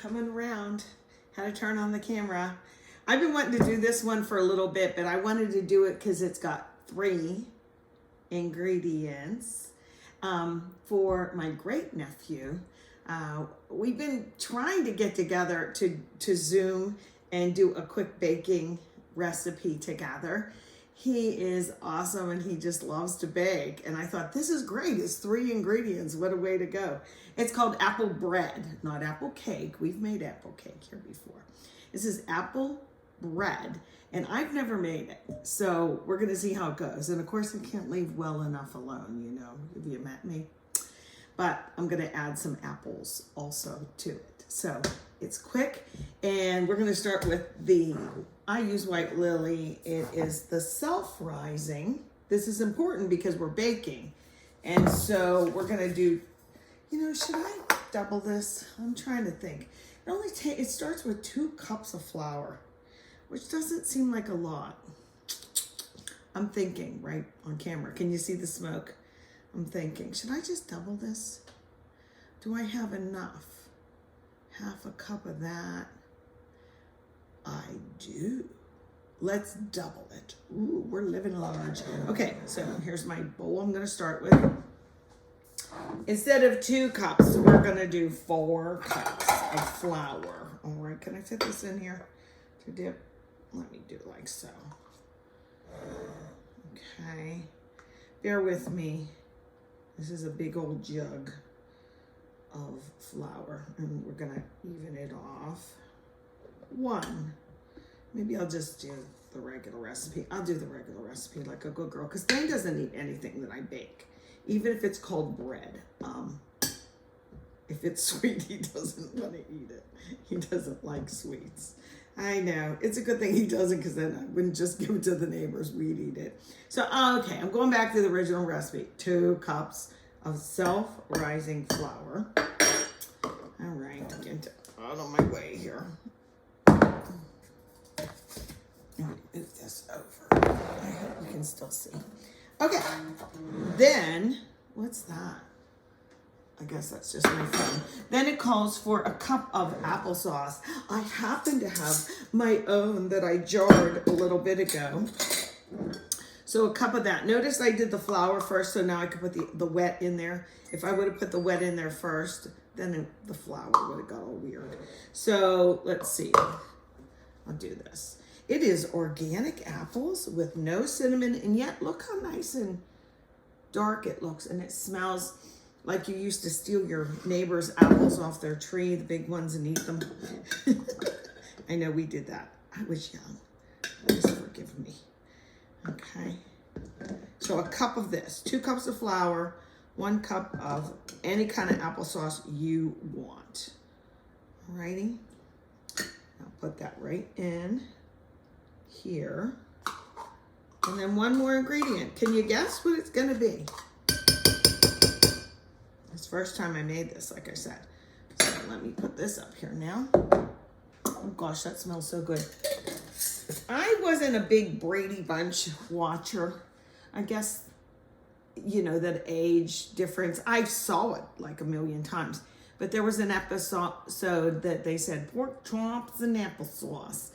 coming around. Had to turn on the camera. I've been wanting to do this one for a little bit, but I wanted to do it because it's got 3 ingredients for my great nephew. We've been trying to get together to Zoom and do a quick baking recipe together. He is awesome and he just loves to bake. And I thought, this is great. It's 3 ingredients. What a way to go. It's called apple bread, not apple cake. We've made apple cake here before. This is apple bread, and I've never made it. So we're going to see how it goes. And of course, I can't leave well enough alone, you know, if you met me. But I'm going to add some apples also to it. So it's quick, and we're going to start with I use White Lily. It is the self-rising. This is important because we're baking. And so we're going to do, you know, should I double this? I'm trying to think. It starts with 2 cups of flour, which doesn't seem like a lot. I'm thinking right on camera. Can you see the smoke? I'm thinking, should I just double this? Do I have enough? Half a cup of that. I do. Let's double it. Ooh, we're living large. Okay, so here's my bowl I'm gonna start with. Instead of 2 cups, we're gonna do 4 cups of flour. All right, can I fit this in here to dip? Let me do it like so. Okay, bear with me. This is a big old jug of flour, and we're gonna even it off. 1. Maybe I'll just do the regular recipe. I'll do the regular recipe like a good girl, because Dane doesn't eat anything that I bake, even if it's called bread. If it's sweet, he doesn't want to eat it. He doesn't like sweets. I know. It's a good thing he doesn't, because then I wouldn't just give it to the neighbors. We'd eat it. So, okay, I'm going back to the original recipe. 2 cups of self-rising flour. All right, get out of my way here. Move this over. I hope you can still see. Okay, then, what's that? I guess that's just my phone. Then it calls for a cup of applesauce. I happen to have my own that I jarred a little bit ago. So a cup of that. Notice I did the flour first, so now I could put the wet in there. If I would have put the wet in there first, then the flour would have got all weird. So let's see. I'll do this. It is organic apples with no cinnamon, and yet look how nice and dark it looks, and it smells like you used to steal your neighbor's apples off their tree, the big ones, and eat them. I know we did that. I was young. Please forgive me. Okay. So a cup of this, 2 cups of flour, 1 cup of any kind of applesauce you want. Alrighty. I'll put that right in here. And then 1 more ingredient. Can you guess what it's gonna be? It's the first time I made this, like I said. So let me put this up here now. Oh gosh, that smells so good. I wasn't a big Brady Bunch watcher. I guess, you know, that age difference. I saw it like a million times. But there was an episode that they said pork chops and applesauce.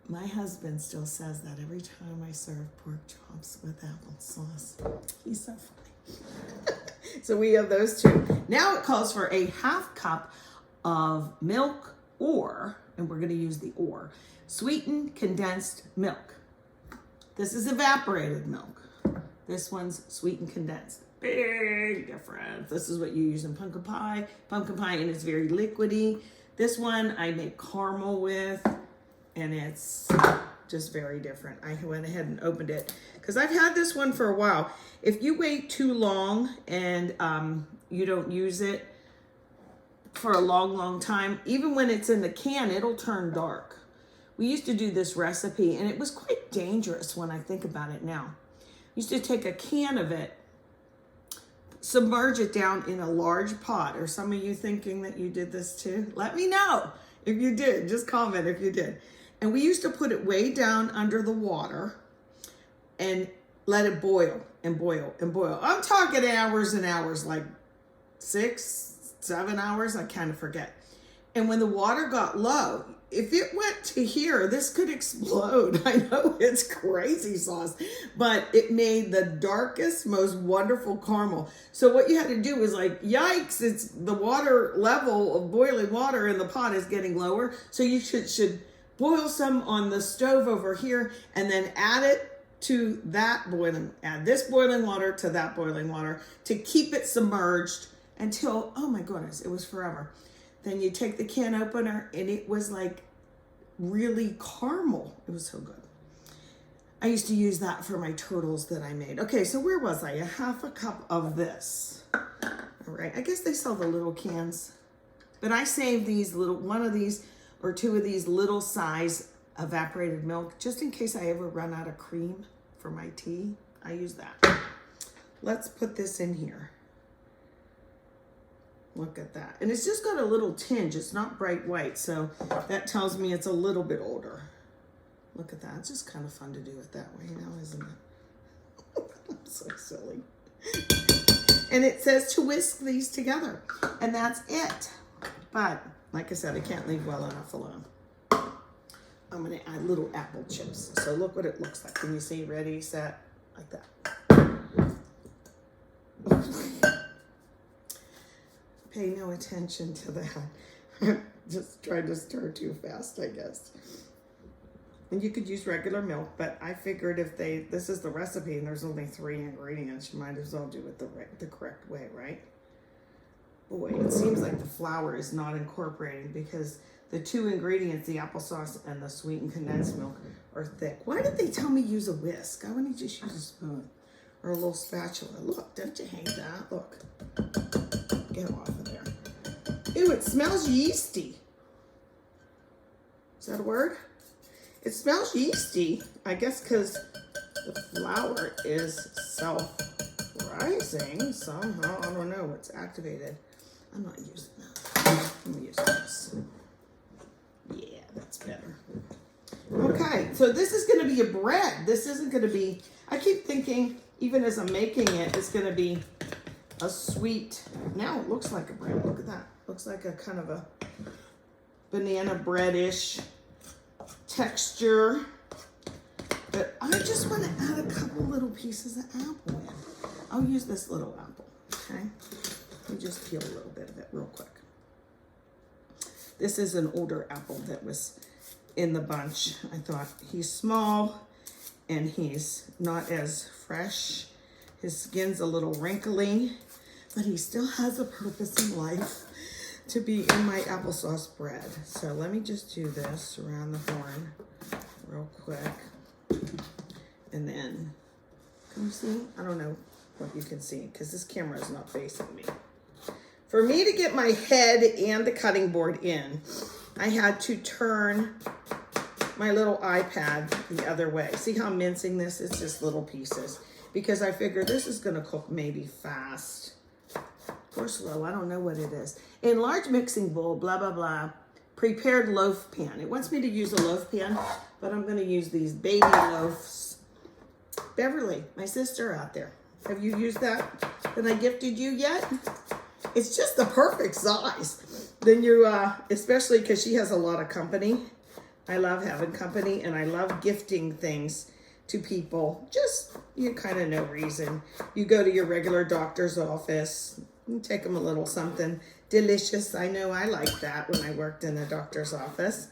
My husband still says that every time I serve pork chops with applesauce. He's so funny. So we have those 2. Now it calls for a 1/2 cup of milk and we're going to use the sweetened condensed milk. This is evaporated milk. This one's sweetened condensed. Big difference. This is what you use in pumpkin pie. Pumpkin pie, and it's very liquidy. This one I make caramel with, and it's just very different. I went ahead and opened it because I've had this one for a while. If you wait too long and you don't use it for a long time, even when it's in the can, it'll turn dark. We used to do this recipe, and it was quite dangerous when I think about it now. We used to take a can of it, submerge it down in a large pot. Are some of you thinking that you did this too? Let me know if you did. Just comment if you did. And we used to put it way down under the water and let it boil and boil and boil. I'm talking hours and hours, like 6, 7 hours. I kind of forget. And when the water got low, if it went to here, this could explode. I know it's crazy sauce, but it made the darkest, most wonderful caramel. So what you had to do was like, yikes, it's the water level of boiling water in the pot is getting lower. So you should boil some on the stove over here and then add it to that boiling, add this boiling water to that boiling water to keep it submerged until, oh my goodness, it was forever. Then you take the can opener and it was like really caramel. It was so good. I used to use that for my turtles that I made. Okay, so where was I? A half a cup of this. All right, I guess they sell the little cans, but I saved these little, one of these or two of these little size evaporated milk just in case I ever run out of cream for my tea. I use that. Let's put this in here. Look at that. And it's just got a little tinge. It's not bright white, so that tells me it's a little bit older. Look at that. It's just kind of fun to do it that way now, isn't it? I'm so silly. And it says to whisk these together. And that's it. But, like I said, I can't leave well enough alone. I'm going to add little apple chips. So look what it looks like. Can you see? Ready, set, like that. Pay no attention to that. Just tried to stir too fast, I guess. And you could use regular milk, but I figured if this is the recipe and there's only 3 ingredients, you might as well do it the correct way, right? Boy, it seems like the flour is not incorporating because the 2 ingredients, the applesauce and the sweetened condensed milk, are thick. Why did they tell me use a whisk? I wouldn't just use a spoon or a little spatula. Look, don't you hate that? Look. Get off of there. Ew, it smells yeasty. Is that a word? It smells yeasty. I guess because the flour is self-rising somehow. I don't know. It's activated. I'm not using that. I'm using this. Yeah, that's better. Okay, so this is going to be a bread. This isn't going to be, I keep thinking, even as I'm making it, it's going to be a sweet, now it looks like a bread. Look at that. Looks like a kind of a banana bread-ish texture. But I just want to add a couple little pieces of apple in. I'll use this little apple, okay? Let me just peel a little bit of it real quick. This is an older apple that was in the bunch. I thought he's small and he's not as fresh. His skin's a little wrinkly, but he still has a purpose in life to be in my applesauce bread. So let me just do this around the horn real quick. And then, can you see? I don't know what you can see because this camera is not facing me. For me to get my head and the cutting board in, I had to turn my little iPad the other way. See how I'm mincing this? It's just little pieces. Because I figure this is gonna cook maybe fast or slow, I don't know what it is. In large mixing bowl, blah, blah, blah, prepared loaf pan. It wants me to use a loaf pan, but I'm gonna use these baby loaves. Beverly, my sister out there, have you used that I gifted you yet? It's just the perfect size. Then you, especially because she has a lot of company. I love having company and I love gifting things to people, just you kind of no reason. You go to your regular doctor's office, you take them a little something delicious. I know I liked that when I worked in the doctor's office.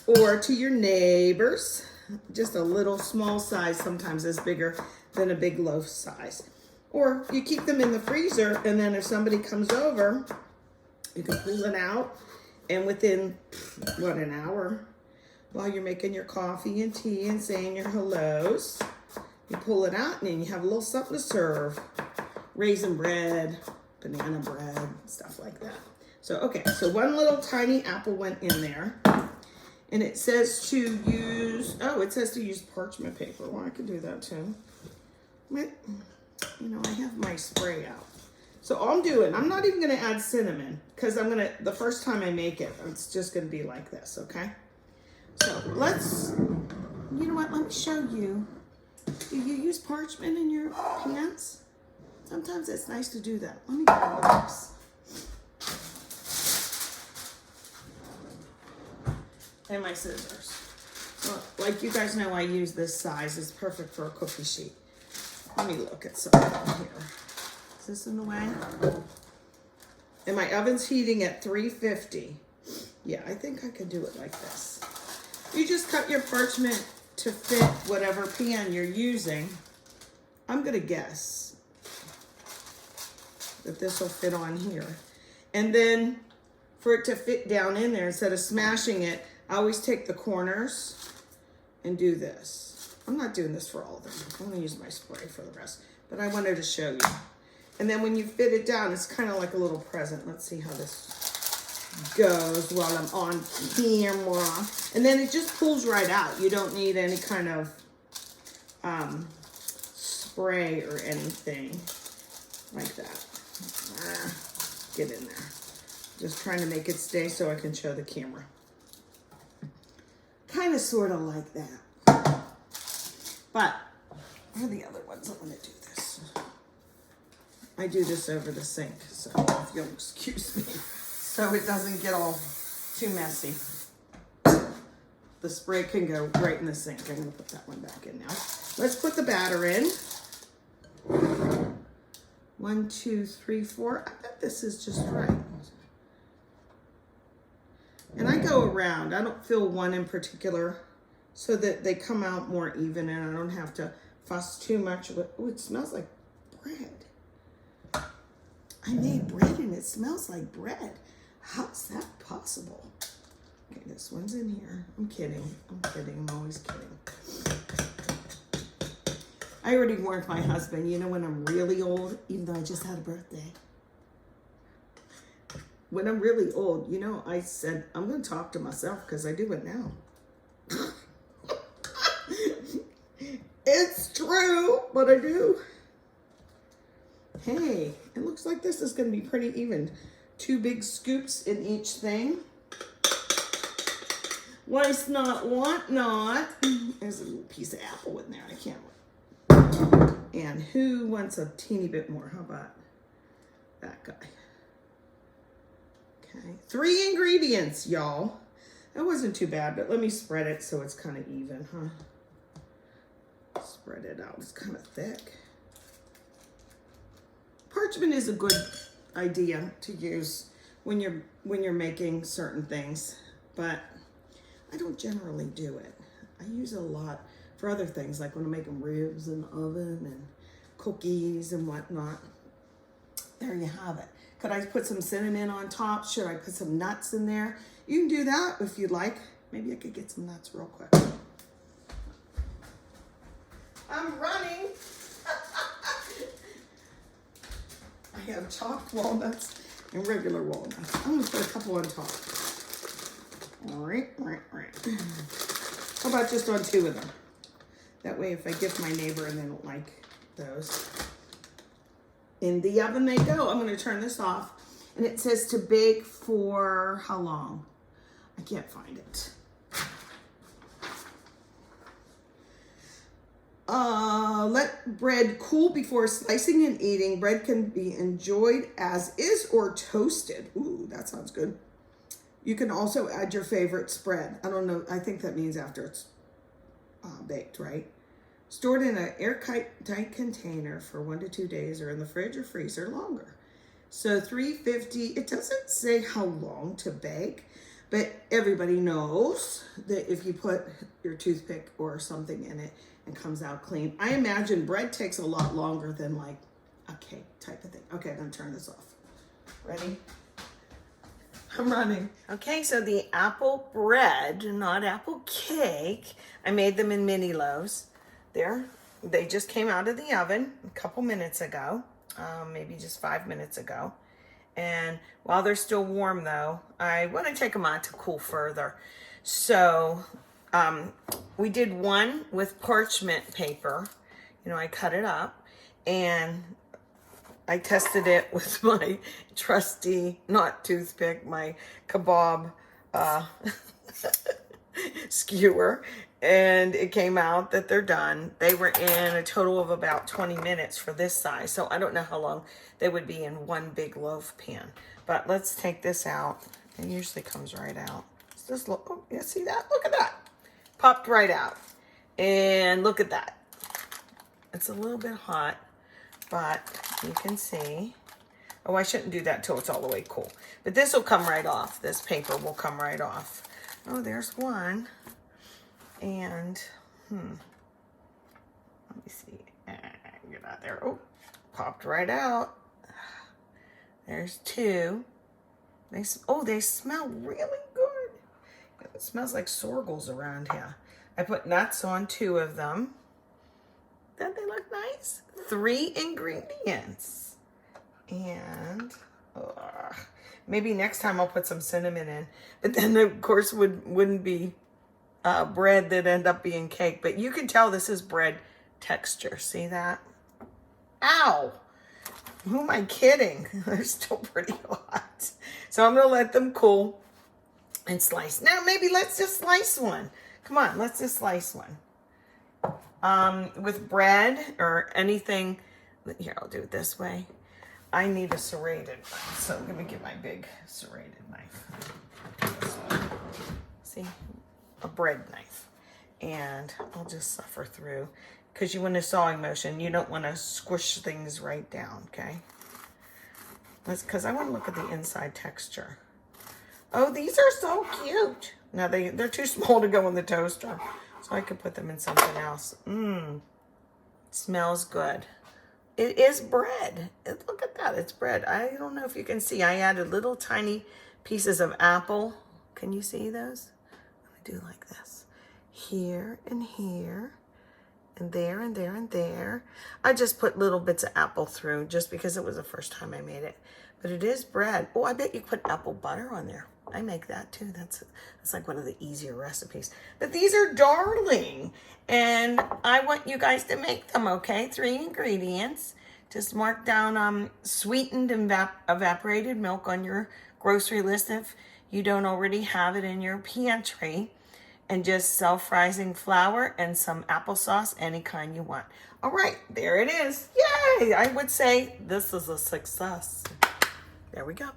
Or to your neighbors, just a little small size sometimes is bigger than a big loaf size. Or you keep them in the freezer and then if somebody comes over, you can pull it out and within, what, an hour, while you're making your coffee and tea and saying your hellos, you pull it out and then you have a little something to serve. Raisin bread, banana bread, stuff like that. So, okay, so one little tiny apple went in there. And it says to use, oh, it says to use parchment paper. Well, I could do that too. But, you know, I have my spray out. So all I'm doing, I'm not even gonna add cinnamon because I'm gonna, the first time I make it, it's just gonna be like this, okay? So let's, you know what, let me show you. Do you use parchment in your pans? Sometimes it's nice to do that. Let me grab this. and my scissors. Well, like you guys know, I use this size. It's perfect for a cookie sheet. Let me look at something here. Is this in the way? And my oven's heating at 350. Yeah, I think I could do it like this. You just cut your parchment to fit whatever pan you're using. I'm gonna guess that this will fit on here. And then for it to fit down in there, instead of smashing it, I always take the corners and do this. I'm not doing this for all of them. I'm gonna use my spray for the rest, but I wanted to show you. And then when you fit it down, it's kind of like a little present. Let's see how this goes while I'm on camera. And then it just pulls right out. You don't need any kind of spray or anything like that. Get in there. Just trying to make it stay so I can show the camera. Kind of sort of like that. But for the other ones, I'm going to do this. I do this over the sink, so if you'll excuse me, so it doesn't get all too messy. The spray can go right in the sink. I'm going to put that one back in now. Let's put the batter in. 1, 2, 3, 4. I bet this is just right. And I go around. I don't fill one in particular so that they come out more even and I don't have to fuss too much with. Oh, it smells like bread. I made bread and it smells like bread. How's that possible? Okay, this one's in here. I'm kidding. I'm always kidding. I already warned my husband, you know, when I'm really old, even though I just had a birthday. When I'm really old, you know, I said, I'm going to talk to myself because I do it now. It's true, but I do. Hey, it looks like this is going to be pretty even. 2 big scoops in each thing. Waste not, want not. There's a little piece of apple in there. I can't. And who wants a teeny bit more? How about that guy? Okay, 3 ingredients, y'all. That wasn't too bad, but let me spread it so it's kind of even, huh? Spread it out. It's kind of thick. Parchment is a good idea to use when you're making certain things, but I don't generally do it. I use it a lot for other things, like when I'm making ribs in the oven and cookies and whatnot. There you have it. Could I put some cinnamon on top? Should I put some nuts in there? You can do that if you'd like. Maybe I could get some nuts real quick. I'm running. I have chopped walnuts and regular walnuts. I'm gonna put a couple on top. All right. How about just on 2 of them? That way if I gift my neighbor and they don't like those. In the oven they go. I'm going to turn this off. And it says to bake for how long? I can't find it. Let bread cool before slicing and eating. Bread can be enjoyed as is or toasted. Ooh, that sounds good. You can also add your favorite spread. I don't know. I think that means after it's baked, right? Stored in an airtight container for 1 to 2 days or in the fridge or freezer longer. So 350, it doesn't say how long to bake, but everybody knows that if you put your toothpick or something in it, it comes out clean. I imagine bread takes a lot longer than like a cake type of thing. Okay, I'm gonna turn this off. Ready? I'm running. Okay, so the apple bread, not apple cake, I made them in mini loaves. There, they just came out of the oven a couple minutes ago, maybe just 5 minutes ago. And while they're still warm though, I want to take them out to cool further. So we did one with parchment paper. You know, I cut it up and I tested it with my trusty, not toothpick, my kebab skewer. And it came out that they're done. They were in a total of about 20 minutes for this size. So I don't know how long they would be in one big loaf pan. But let's take this out. It usually comes right out. Just look. Oh, you see that? Look at that. Popped right out. And look at that. It's a little bit hot, but you can see. Oh, I shouldn't do that till it's all the way cool. But this will come right off. This paper will come right off. Oh, there's one. And, let me see. Get out there. Oh, popped right out. There's two. They smell really good. It smells like sorghums around here. I put nuts on 2 of them. Don't they look nice? 3 ingredients. And maybe next time I'll put some cinnamon in. But then, of course, wouldn't be bread that end up being cake. But you can tell this is bread texture. See that? Ow! Who am I kidding? They're still pretty hot. So I'm going to let them cool and slice. Now, maybe let's just slice one. Come on, let's just slice one. With bread or anything. Here, I'll do it this way. I need a serrated knife. So let me get my big serrated knife. This one. See? A bread knife. And I'll just suffer through. Because you want a sawing motion. You don't want to squish things right down, okay? That's because I want to look at the inside texture. Oh, these are so cute. Now, they're too small to go in the toaster. So I could put them in something else. Smells good. It is bread. Look at that. It's bread. I don't know if you can see. I added little tiny pieces of apple. Can you see those? I'm going to do like this. Here and here. And there and there and there. I just put little bits of apple through just because it was the first time I made it. But it is bread. Oh, I bet you put apple butter on there. I make that too. That's like one of the easier recipes. But these are darling. And I want you guys to make them, okay? 3 ingredients. Just mark down sweetened and evaporated milk on your grocery list if you don't already have it in your pantry. And just self-rising flour and some applesauce, any kind you want. All right, there it is. Yay! I would say this is a success. There we go.